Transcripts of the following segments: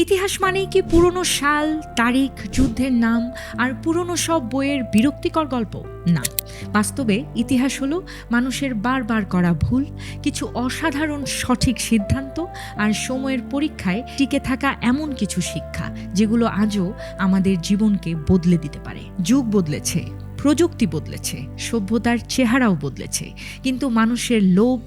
ইতিহাস মানেই কি পুরনো সাল, তারিখ, যুদ্ধের নাম আর পুরনো সব বইয়ের বিরক্তিকর গল্প? না, বাস্তবে ইতিহাস হলো মানুষের বারবার করা ভুল, কিছু অসাধারণ সঠিক সিদ্ধান্ত আর সময়ের পরীক্ষায় টিকে থাকা এমন কিছু শিক্ষা যেগুলো আজও আমাদের জীবনকে বদলে দিতে পারে। যুগ বদলেছে, প্রযুক্তি বদলেছে, সভ্যতার চেহারাও বদলেছে, কিন্তু মানুষের লোভ,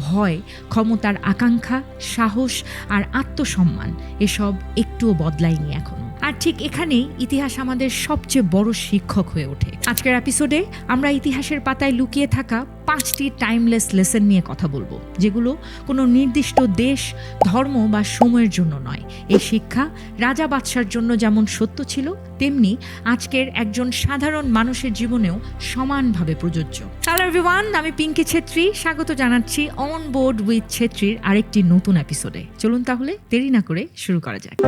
ভয়, ক্ষমতার আকাঙ্ক্ষা, সাহস আর আত্মসম্মান এসব একটুও বদলায়নি এখনো। আর ঠিক এখানেই ইতিহাস আমাদের সবচেয়ে বড় শিক্ষক হয়ে ওঠে। আজকের এপিসোডে আমরা ইতিহাসের পাতায় লুকিয়ে থাকা 5টি টাইমলেস লেসন নিয়ে কথা বলবো, যেগুলো কোনো নির্দিষ্ট দেশ, ধর্ম বা সময়ের জন্য নয়। এই শিক্ষা রাজা বাদশার জন্য যেমন সত্য ছিল, তেমনি আজকের একজন সাধারণ মানুষের জীবনেও সমানভাবে প্রযোজ্য। হ্যালো এভরিওয়ান, আমি পিঙ্কি ছেত্রী, স্বাগত জানাচ্ছি অন বোর্ড উইথ ছেত্রীর আরেকটি নতুন এপিসোডে। চলুন তাহলে দেরি না করে শুরু করা যাক।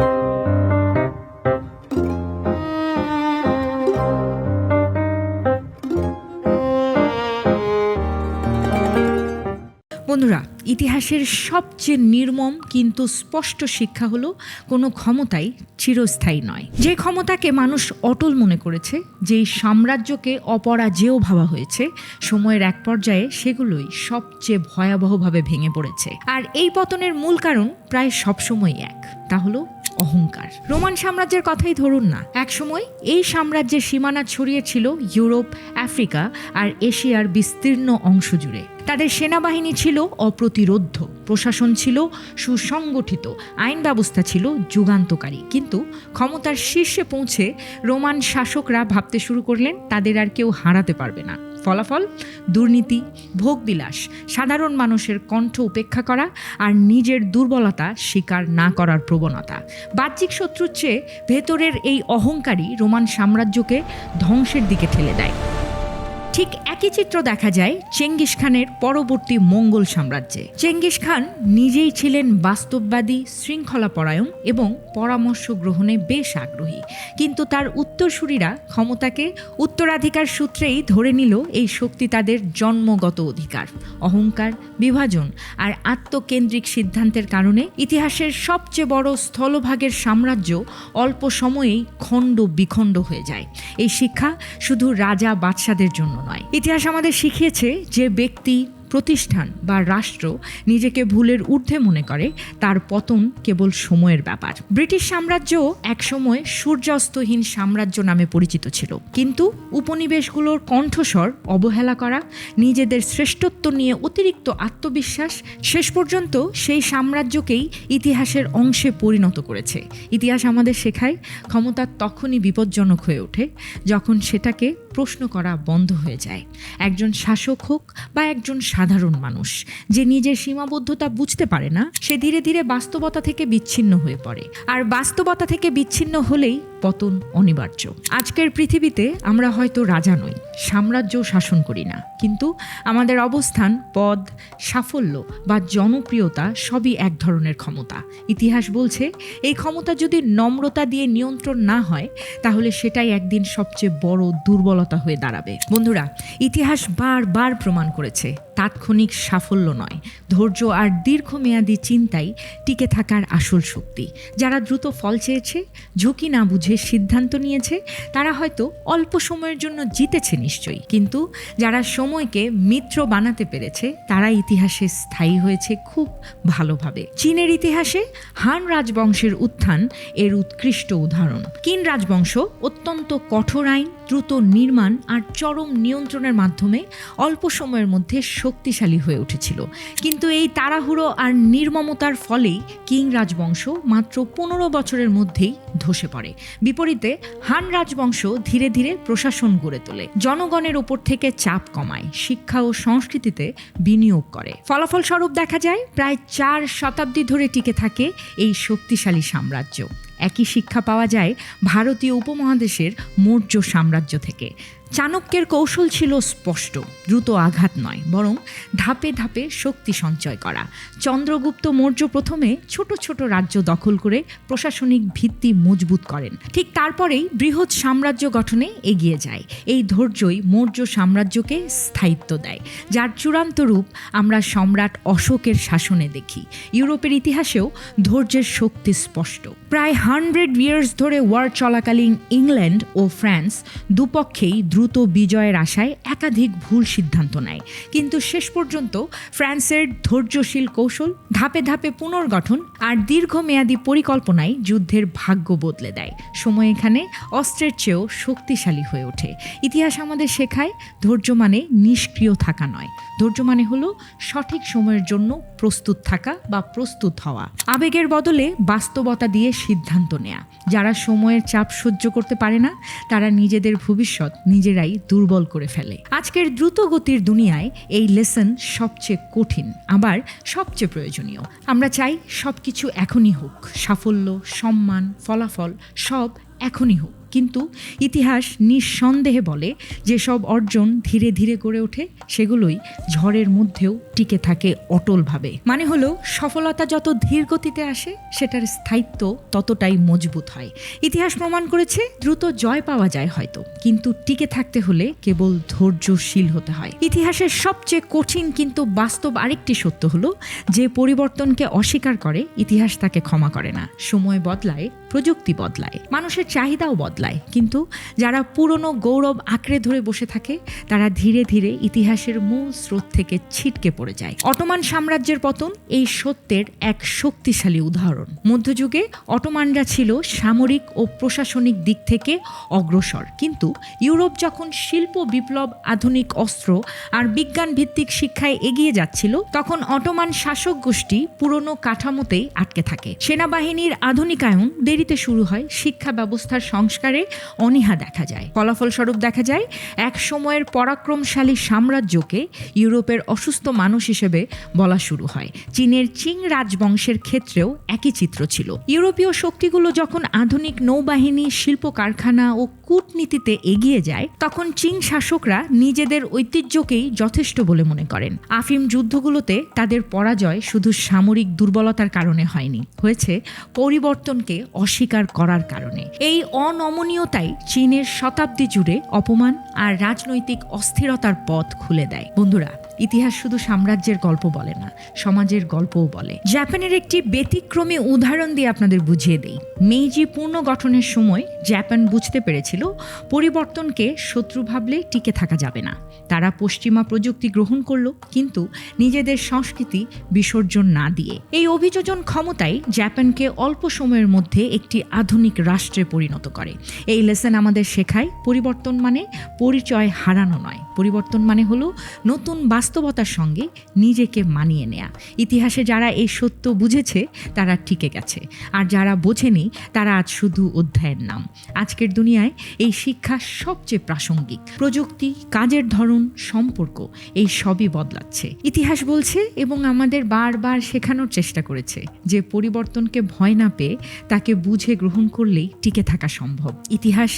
বন্ধুরা, ইতিহাসের সবচেয়ে নির্মম কিন্তু স্পষ্ট শিক্ষা হলো কোনো ক্ষমতাই চিরস্থায়ী নয়। যে ক্ষমতাকে মানুষ অটল মনে করেছে, যেই সাম্রাজ্যকে অপরাজেয় ভাবা হয়েছে, সময়ের এক পর্যায়ে সেগুলোই সবচেয়ে ভয়াবহভাবে ভেঙে পড়েছে। আর এই পতনের মূল কারণ প্রায় সবসময়ই এক, তা হলো অহংকার। রোমান সাম্রাজ্যের কথাই ধরুন না, একসময় এই সাম্রাজ্যের সীমানা ছড়িয়েছিল ইউরোপ, আফ্রিকা আর এশিয়ার বিস্তীর্ণ অংশ জুড়ে। তাদের সেনাবাহিনী ছিল অপ্রতিরোধ্য, প্রশাসন ছিল সুসংগঠিত, আইন ব্যবস্থা ছিল যুগান্তকারী। কিন্তু ক্ষমতার শীর্ষে পৌঁছে রোমান শাসকরা ভাবতে শুরু করলেন তাদের আর কেউ হারাতে পারবে না। ফলাফল দুর্নীতি, ভোগবিলাস, সাধারণ মানুষের কণ্ঠ উপেক্ষা করা আর নিজের দুর্বলতা স্বীকার না করার প্রবণতা। বাহ্যিক শত্রুর চেয়ে ভেতরের এই অহংকারই রোমান সাম্রাজ্যকে ধ্বংসের দিকে ঠেলে দেয়। ঠিক একই চিত্র দেখা যায় চেঙ্গিস খানের পরবর্তী মঙ্গল সাম্রাজ্যে। চেঙ্গিস খান নিজেই ছিলেন বাস্তববাদী, শৃঙ্খলাপরায়ণ এবং পরামর্শ গ্রহণে বেশ আগ্রহী, কিন্তু তার উত্তরসূরিরা ক্ষমতাকে উত্তরাধিকার সূত্রেই ধরে নিল এই শক্তি তাদের জন্মগত অধিকার। অহংকার, বিভাজন আর আত্মকেন্দ্রিক সিদ্ধান্তের কারণে ইতিহাসের সবচেয়ে বড় স্থলভাগের সাম্রাজ্য অল্প সময়েই খণ্ড বিখণ্ড হয়ে যায়। এই শিক্ষা শুধু রাজা বাদশাদের জন্য নয়, ইতিহাস আমাদের শিখিয়েছে যে ব্যক্তি, প্রতিষ্ঠান বা রাষ্ট্র নিজেকে ভুলের ঊর্ধ্বে মনে করে, তার পতন কেবল সময়ের ব্যাপার। ব্রিটিশ সাম্রাজ্য একসময় সূর্যাস্তহীন সাম্রাজ্য নামে পরিচিত ছিল, কিন্তু উপনিবেশগুলোর কণ্ঠস্বর, অবহেলা করা, নিজেদের শ্রেষ্ঠত্ব নিয়ে অতিরিক্ত আত্মবিশ্বাস শেষ পর্যন্ত সেই সাম্রাজ্যকেই ইতিহাসের অংশে পরিণত করেছে। ইতিহাস আমাদের শেখায় ক্ষমতা তখনই বিপজ্জনক হয়ে ওঠে যখন সেটাকে প্রশ্ন করা বন্ধ হয়ে যায়। একজন শাসক হোক বা একজন সাধারণ মানুষ, যে নিজের সীমাবদ্ধতা বুঝতে পারে না, সে ধীরে ধীরে বাস্তবতা থেকে বিচ্ছিন্ন হয়ে পড়ে। আর বাস্তবতা থেকে বিচ্ছিন্ন হলেই পতন অনিবার্য। আজকের পৃথিবীতে আমরা হয়তো রাজা নই, সাম্রাজ্য শাসন করি না, কিন্তু আমাদের অবস্থান, পদ, সাফল্য বা জনপ্রিয়তা সবই এক ধরনের ক্ষমতা। ইতিহাস বলছে এই ক্ষমতা যদি নম্রতা দিয়ে নিয়ন্ত্রণ না হয়, তাহলে সেটাই একদিন সবচেয়ে বড় দুর্বলতা হয়ে দাঁড়াবে। বন্ধুরা, ইতিহাস বারবার প্রমাণ করেছে তাৎক্ষণিক সাফল্য নয়, ধৈর্য আর দীর্ঘমেয়াদী চিন্তাই টিকে থাকার আসল শক্তি। যারা দ্রুত ফল চেয়েছে, ঝুঁকি না বুঝে সিদ্ধান্ত নিয়েছে, তারা হয়তো অল্প সময়ের জন্য জিতেছে নিশ্চয়ই, কিন্তু যারা সময়কে মিত্র বানাতে পেরেছে, তারা ইতিহাসে স্থায়ী হয়েছে খুব ভালোভাবে। চীনের ইতিহাসে হান রাজবংশের উত্থান এর উৎকৃষ্ট উদাহরণ। কিন রাজবংশ অত্যন্ত কঠোর আইন, দ্রুত নির্মাণ আর চরম নিয়ন্ত্রণের মাধ্যমে অল্প সময়ের মধ্যে শক্তিশালী হয়ে উঠেছিল। কিন্তু এই তাড়াহুড়ো আর নির্মমতার ফলেই কিং রাজবংশ মাত্র 15 বছরের মধ্যেই ধসে পড়ে। বিপরীতে হান রাজবংশ ধীরে ধীরে প্রশাসন গড়ে তোলে, জনগণের ওপর থেকে চাপ কমায়, শিক্ষা ও সংস্কৃতিতে বিনিয়োগ করে। ফলাফলস্বরূপ দেখা যায় প্রায় 4 শতাব্দী ধরে টিকে থাকে এই শক্তিশালী সাম্রাজ্য। একই শিক্ষা পাওয়া যায় ভারতীয় উপমহাদেশের মৌর্য সাম্রাজ্য থেকে। চাণক্যের কৌশল ছিল স্পষ্ট, দ্রুত আঘাত নয়, বরং ধাপে ধাপে শক্তি সঞ্চয় করা। চন্দ্রগুপ্ত মৌর্য প্রথমে ছোট ছোট রাজ্য দখল করে প্রশাসনিক ভিত্তি মজবুত করেন, ঠিক তারপরেই বৃহৎ সাম্রাজ্য গঠনে এগিয়ে যায়। এই ধৈর্যই মৌর্য সাম্রাজ্যকে স্থায়িত্ব দেয়, যার চূড়ান্ত রূপ আমরা সম্রাট অশোকের শাসনে দেখি। ইউরোপের ইতিহাসেও ধৈর্যের শক্তি স্পষ্ট। প্রায় 100 ইয়ার্স ধরে ওয়ার চলাকালীন ইংল্যান্ড ও ফ্রান্স দুপক্ষেই দ্রুত বিজয়ের আশায় একাধিক ভুল সিদ্ধান্ত নেয়, কিন্তু শেষ পর্যন্ত ফ্রান্সের ধৈর্যশীল কৌশল, ধাপে ধাপে পুনর্গঠন আর দীর্ঘমেয়াদী পরিকল্পনায় যুদ্ধের ভাগ্য বদলে দেয়। সময় এখানে অস্ত্রের চেয়েও শক্তিশালী হয়ে ওঠে। ইতিহাস আমাদের শেখায় ধৈর্য মানে নিষ্ক্রিয় থাকা নয়, ধৈর্য মানে হলো সঠিক সময়ের জন্য প্রস্তুত থাকা বা প্রস্তুত হওয়া। আবেগের বদলে বাস্তবতা দিয়ে সিদ্ধান্ত নেয়া। যারা সময়ের চাপ সহ্য করতে পারে না, তারা নিজেদের ভবিষ্যৎ নিজেরাই দুর্বল করে ফেলে। আজকের দ্রুত গতির দুনিয়ায় এই লেসন সবচেয়ে কঠিন, আবার সবচেয়ে প্রয়োজনীয়। আমরা চাই সবকিছু এখনই হোক, সাফল্য, সম্মান, ফলাফল সব এখনই হোক, কিন্তু ইতিহাস নিঃসন্দেহে বলে যে সব অর্জন ধীরে ধীরে গড়ে ওঠে, সেগুলোই ঝড়ের মধ্যেও টিকে থাকে অটলভাবে। মানে হলো সফলতা যত ধীর গতিতে আসে, সেটার স্থায়িত্ব ততটাই মজবুত হয়। ইতিহাস প্রমাণ করেছে দ্রুত জয় পাওয়া যায় হয়তো, কিন্তু টিকে থাকতে হলে কেবল ধৈর্যশীল হতে হয়। ইতিহাসের সবচেয়ে কঠিন কিন্তু বাস্তব আরেকটি সত্য হলো, যে পরিবর্তনকে অস্বীকার করে ইতিহাস তাকে ক্ষমা করে না। সময় বদলায়, প্রযুক্তি বদলায়, মানুষের চাহিদাও বদলায়, কিন্তু যারা পুরনো গৌরব আঁকড়ে ধরে বসে থাকে, তারা ধীরে ধীরে ইতিহাসের মূল স্রোত থেকে ছিটকে পড়ে যায়। অটোমান সাম্রাজ্যের পতন এই সত্যের এক শক্তিশালী উদাহরণ। মধ্যযুগে অটোমানরা ছিল সামরিক ও প্রশাসনিক দিক থেকে অগ্রসর, কিন্তু ইউরোপ যখন শিল্প বিপ্লব, আধুনিক অস্ত্র আর বিজ্ঞান ভিত্তিক শিক্ষায় এগিয়ে যাচ্ছিল, তখন অটোমান শাসক গোষ্ঠী পুরনো কাঠামোতেই আটকে থাকে। সেনাবাহিনীর আধুনিকায়ন দেরিতে শুরু হয়, শিক্ষা ব্যবস্থার সংস্কারে অনীহা দেখা যায়। ফলাফলস্বরূপ দেখা যায় এক সময়ের পরাক্রমশালী সাম্রাজ্যকে ইউরোপের অসুস্থ মানুষ হিসেবে বলা শুরু হয়। চীনের চিং রাজবংশের ক্ষেত্রেও একই চিত্র ছিল। ইউরোপীয় শক্তিগুলো যখন আধুনিক নৌবাহিনী, শিল্প কারখানা ও কূটনীতিতে এগিয়ে যায়, তখন চিং শাসকরা নিজেদের ঐতিহ্যকেই যথেষ্ট বলে মনে করেন। আফিম যুদ্ধগুলোতে তাদের পরাজয় শুধু সামরিক দুর্বলতার কারণে হয়নি, হয়েছে পরিবর্তনকে অস্বীকার করার কারণে। এই অনমনীয়তাই চীনের শতাব্দী জুড়ে অপমান আর রাজনৈতিক অস্থিরতার পথ খুলে দেয়। বন্ধুরা, ইতিহাস শুধু সাম্রাজ্যের গল্প বলে না, সমাজের গল্পও বলে। জাপানের একটি ব্যতিক্রমী উদাহরণ দিয়ে আপনাদের বুঝিয়ে দেই। মেইজি পুনর্গঠনের সময় জাপান বুঝতে পেরেছিল পরিবর্তনকে শত্রু ভাবলে টিকে থাকা যাবে না। তারা পশ্চিমা প্রযুক্তি গ্রহণ করলো, কিন্তু নিজেদের সংস্কৃতি বিসর্জন না দিয়ে। এই অভিযোজন ক্ষমতাই জাপানকে অল্প সময়ের মধ্যে একটি আধুনিক রাষ্ট্রে পরিণত করে। এই লেসন আমাদের শেখায় পরিবর্তন মানে পরিচয় হারানো নয়, পরিবর্তন মানে হলো নতুন বাস্তবতার সঙ্গে নিজেকে মানিয়ে নেয়া। ইতিহাসে যারা এই সত্য বুঝেছে তারা টিকে গেছে, আর যারা বোঝেনি তারা আজ শুধু অধ্যায়ের নাম। আজকের দুনিয়ায় এই শিক্ষা সবচেয়ে প্রাসঙ্গিক। প্রযুক্তি, কাজের ধরন, সম্পর্ক, এই সবই বদলাচ্ছে। ইতিহাস বলছে এবং আমাদের বারবার শেখানোর চেষ্টা করেছে যে পরিবর্তনকে ভয় না পেয়ে তাকে বুঝে গ্রহণ করলেই টিকে থাকা সম্ভব। ইতিহাস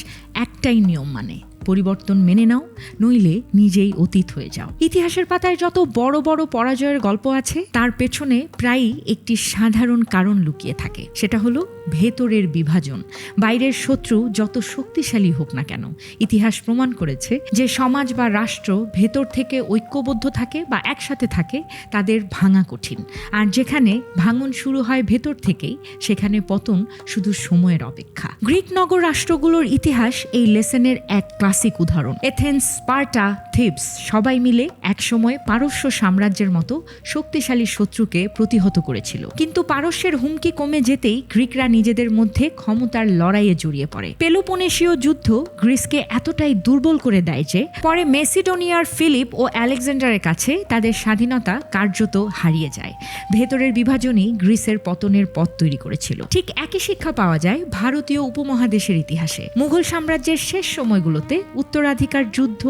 একটাই নিয়ম মানে, পরিবর্তন মেনে নাও, নইলে নিজেই অতীত হয়ে যাও। ইতিহাসের পাতায় যত বড় বড় পরাজয়ের গল্প আছে, তার পেছনে প্রায়ই একটি সাধারণ কারণ লুকিয়ে থাকে। সেটা হলো ভেতরের বিভাজন। বাইরের শত্রু যত শক্তিশালী হোক না কেন, ইতিহাস প্রমাণ করেছে যে সমাজ বা রাষ্ট্র ভেতর থেকে ঐক্যবদ্ধ থাকে বা একসাথে থাকে, তাদের ভাঙা কঠিন। আর যেখানে ভাঙন শুরু হয় ভেতর থেকেই, সেখানে পতন শুধু সময়ের অপেক্ষা। গ্রিক নগর রাষ্ট্রগুলোর ইতিহাস এই লেসনের এক ক্লাসিক উদাহরণ। এথেন্স, স্পার্টা, থিবস সবাই মিলে একসময় পারস্য সাম্রাজ্যের মতো শক্তিশালী শত্রুকে প্রতিহত করেছিল, কিন্তু পারস্যের হুমকি কমে যেতেই গ্রিকরা নিজেদের মধ্যে ক্ষমতার লড়াইয়ে জড়িয়ে পড়ে। পেলোপনেশীয় যুদ্ধ গ্রিসকে এতটাই দুর্বল করে দেয় যে পরে মেসিডোনিয়ার ফিলিপ ও আলেকজান্ডারের কাছে তাদের স্বাধীনতা কার্যত হারিয়ে যায়। ভেতরের বিভাজনই গ্রিসের পতনের পথ তৈরি করেছিল। ঠিক একই শিক্ষা পাওয়া যায় ভারতীয় উপমহাদেশের ইতিহাসে। মুঘল সাম্রাজ্যের শেষ সময়গুলোতে উত্তরাধিকার যুদ্ধ,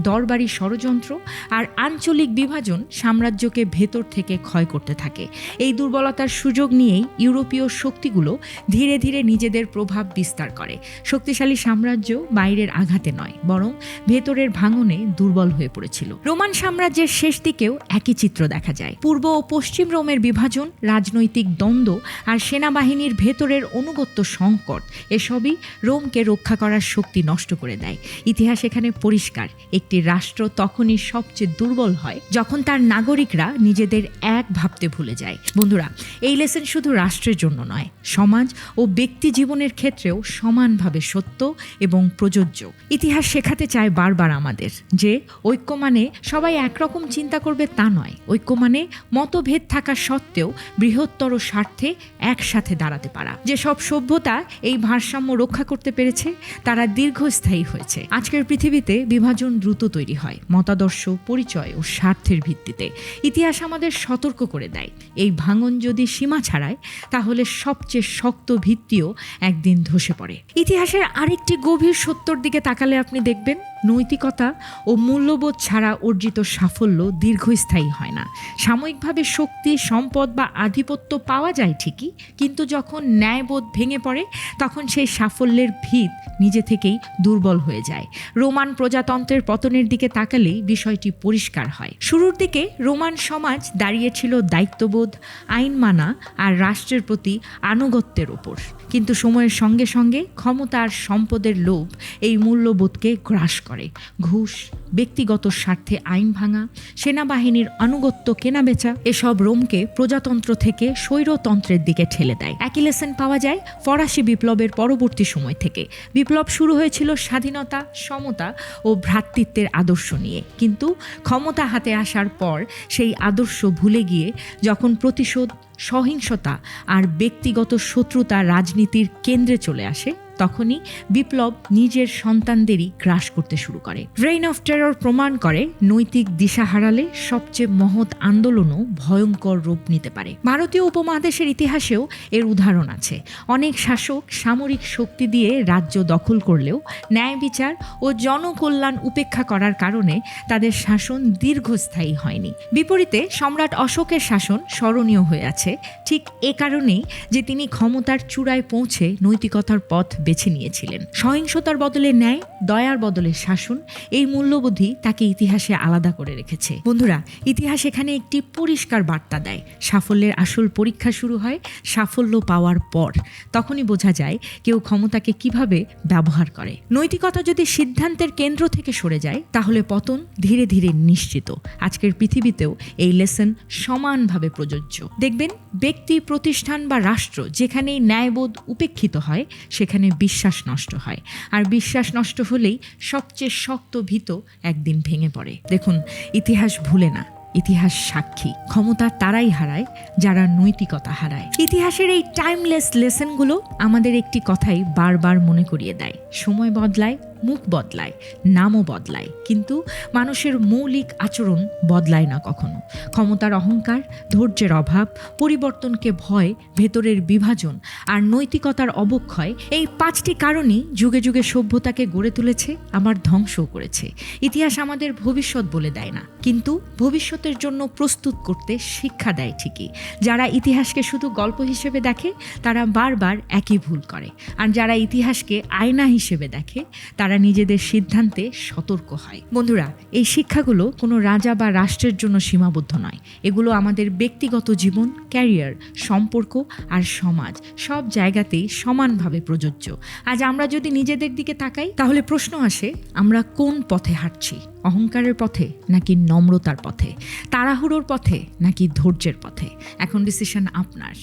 দরবারি ষড়যন্ত্র আর আঞ্চলিক বিভাজন সাম্রাজ্যকে ভেতর থেকে ক্ষয় করতে থাকে। এই দুর্বলতার সুযোগ নিয়েই ইউরোপীয় শক্তিগুলো ধীরে ধীরে নিজেদের প্রভাব বিস্তার করে। শক্তিশালী সাম্রাজ্য বাইরের আঘাতে নয়, বরং ভেতরের ভাঙনে দুর্বল হয়ে পড়েছিল। রোমান সাম্রাজ্যের শেষ দিকেও একই চিত্র দেখা যায়। পূর্ব ও পশ্চিম রোমের বিভাজন, রাজনৈতিক দ্বন্দ্ব আর সেনাবাহিনীর ভেতরের অনুগত্য সংকট এসবই রোমকে রক্ষা করার শক্তি নষ্ট করে দেয়। ইতিহাস এখানে পরিষ্কার, একটি রাষ্ট্র তখনই সবচেয়ে দুর্বল হয় যখন তার নাগরিকরা নিজেদের এক ভাবতে ভুলে যায়। বন্ধুরা, এই লেসন শুধু রাষ্ট্রের জন্য নয়, সমাজ ও ব্যক্তি জীবনের ক্ষেত্রেও সমানভাবে সত্য এবং প্রযোজ্য। ইতিহাস শেখাতে চায় বারবার আমাদের যে ঐক্য মানে সবাই একরকম চিন্তা করবে তা নয়। ঐক্য মানে মতভেদ থাকা সত্ত্বেও বৃহত্তর স্বার্থে একসাথে দাঁড়াতে পারা। যে সব সভ্যতা এই ভারসাম্য রক্ষা করতে পেরেছে তারা দীর্ঘস্থায়ী হয়েছে। আজকের পৃথিবীতে বিভাজন দ্রুত তৈরি হয়, মতাদর্শ, পরিচয় ও স্বার্থের ভিত্তিতে। ইতিহাস আমাদের সতর্ক করে দেয়, এই ভাঙন যদি সীমা ছাড়ায় তাহলে সবচেয়ে শক্ত ভিত্তিও একদিন ধসে পড়ে। ইতিহাসের আরেকটি গভীর সত্যর দিকে তাকালে আপনি দেখবেন, নৈতিকতা ও মূল্যবোধ ছাড়া অর্জিত সাফল্য দীর্ঘস্থায়ী হয় না। সাময়িকভাবে শক্তি, সম্পদ বা আধিপত্য পাওয়া যায় ঠিকই, কিন্তু যখন ন্যায়বোধ ভেঙে পড়ে তখন সেই সাফল্যের ভিত নিজে থেকেই দুর্বল হয়ে যায়। রোমান প্রজাতন্ত্রের পতনের দিকে তাকালেই বিষয়টি পরিষ্কার হয়। শুরুর দিকে রোমান সমাজ দাঁড়িয়েছিল দায়িত্ববোধ, আইন মানা আর রাষ্ট্রের প্রতি আনুগত্যের ওপর। কিন্তু সময়ের সঙ্গে সঙ্গে ক্ষমতা আর সম্পদের লোভ এই মূল্যবোধকে গ্রাস করে। ঘুষ, ব্যক্তিগত স্বার্থে আইন ভাঙা, সেনাবাহিনীর আনুগত্য কেনাবেচা এসব রোমকে প্রজাতন্ত্র থেকে স্বৈরতন্ত্রের দিকে ঠেলে দেয়। একই লেসন পাওয়া যায় ফরাসি বিপ্লবের পরবর্তী সময় থেকে। বিপ্লব শুরু হয়েছিল স্বাধীনতা, সমতা ও ভ্রাতৃত্বের আদর্শ নিয়ে, কিন্তু ক্ষমতা হাতে আসার পর সেই আদর্শ ভুলে গিয়ে যখন প্রতিশোধ, সহিংসতা আর ব্যক্তিগত শত্রুতা রাজনীতির কেন্দ্রে চলে আসে, তখনই বিপ্লব নিজের সন্তানদেরই গ্রাস করতে শুরু করে। রেইন অফ টেরর প্রমাণ করে নৈতিক দিশা হারালে সবচেয়ে মহৎ আন্দোলনও ভয়ঙ্কর রূপ নিতে পারে। ভারতীয় উপমহাদেশের ইতিহাসেও এর উদাহরণ আছে। অনেক শাসক সামরিক শক্তি দিয়ে রাজ্য দখল করলেও ন্যায় বিচার ও জনকল্যাণ উপেক্ষা করার কারণে তাদের শাসন দীর্ঘস্থায়ী হয়নি। বিপরীতে সম্রাট অশোকের শাসন স্মরণীয় হয়ে আছে ঠিক এ কারণেই যে তিনি ক্ষমতার চূড়ায় পৌঁছে নৈতিকতার পথ বেছে নিয়েছিলেন। সহিংসতার বদলে ন্যায়, দয়ার বদলে শাসন, এই মূল্যবোধই তাকে ইতিহাসে আলাদা করে রেখেছে। বন্ধুরা, ইতিহাস এখানে একটি পরিষ্কার বার্তা দেয়। সাফল্যের আসল পরীক্ষা শুরু হয় সাফল্য পাওয়ার পর। তখনই বোঝা যায় কেউ ক্ষমতাকে কিভাবে ব্যবহার করে। নৈতিকতা যদি সিদ্ধান্তের কেন্দ্র থেকে সরে যায় তাহলে পতন ধীরে ধীরে নিশ্চিত। আজকের পৃথিবীতেও এই লেসন সমানভাবে প্রযোজ্য। দেখবেন, ব্যক্তি, প্রতিষ্ঠান বা রাষ্ট্র যেখানেই ন্যায়বোধ উপেক্ষিত হয় সেখানে বিশ্বাস নষ্ট হয়, আর বিশ্বাস নষ্ট হলেই সবচেয়ে শক্ত ভিত একদিন ভেঙে পড়ে। দেখুন, ইতিহাস ভুলে না, ইতিহাস সাক্ষী। ক্ষমতা তারাই হারায় যারা নৈতিকতা হারায়। ইতিহাসের এই টাইমলেস লেসনগুলো আমাদের একটি কথাই বারবার মনে করিয়ে দেয়, সময় বদলায়, মুখ বদলায়, নামও বদলায়, কিন্তু মানুষের মৌলিক আচরণ বদলায় না কখনো। ক্ষমতার অহংকার, ধৈর্যের অভাব, পরিবর্তনকে ভয়, ভেতরের বিভাজন আর নৈতিকতার অবক্ষয়, এই 5টি কারণই যুগে যুগে সভ্যতাকে গড়ে তুলেছে, আবার ধ্বংসও করেছে। ইতিহাস আমাদের ভবিষ্যৎ বলে দেয় না, কিন্তু ভবিষ্যতের জন্য প্রস্তুত করতে শিক্ষা দেয় ঠিকই। যারা ইতিহাসকে শুধু গল্প হিসেবে দেখে তারা বারবার একই ভুল করে, আর যারা ইতিহাসকে আয়না হিসেবে দেখে তারা নিজেদের সিদ্ধান্তে সতর্ক হয়। বন্ধুরা, এই শিক্ষাগুলো কোনো রাজা বা রাষ্ট্রের জন্য সীমাবদ্ধ নয়। এগুলো আমাদের ব্যক্তিগত জীবন, ক্যারিয়ার, সম্পর্ক আর সমাজ সব জায়গাতেই সমানভাবে প্রযোজ্য। আজ আমরা যদি নিজেদের দিকে তাকাই তাহলে প্রশ্ন আসে, আমরা কোন পথে হাঁটছি? অহংকারের পথে নাকি নম্রতার পথে? তাড়াহুড়োর পথে নাকি ধৈর্যের পথে? এখন ডিসিশন আপনার।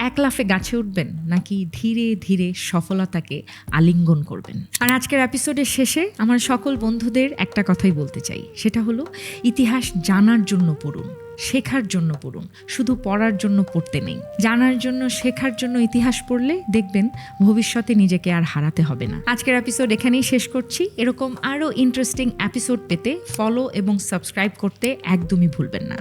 এক লাফে গাছে উঠবেন নাকি ধীরে ধীরে সফলতাকে আলিঙ্গন করবেন? আর আজকের এপিসোডের শেষে আমার সকল বন্ধুদের একটা কথাই বলতে চাই, সেটা হলো ইতিহাস জানার জন্য পড়ুন, শেখার জন্য পড়ুন। শুধু পড়ার জন্য পড়তে নেই, জানার জন্য, শেখার জন্য ইতিহাস পড়লে দেখবেন ভবিষ্যতে নিজেকে আর হারাতে হবে না। আজকের এপিসোড এখানেই শেষ করছি। এরকম আরও ইন্টারেস্টিং এপিসোড পেতে ফলো এবং সাবস্ক্রাইব করতে একদমই ভুলবেন না।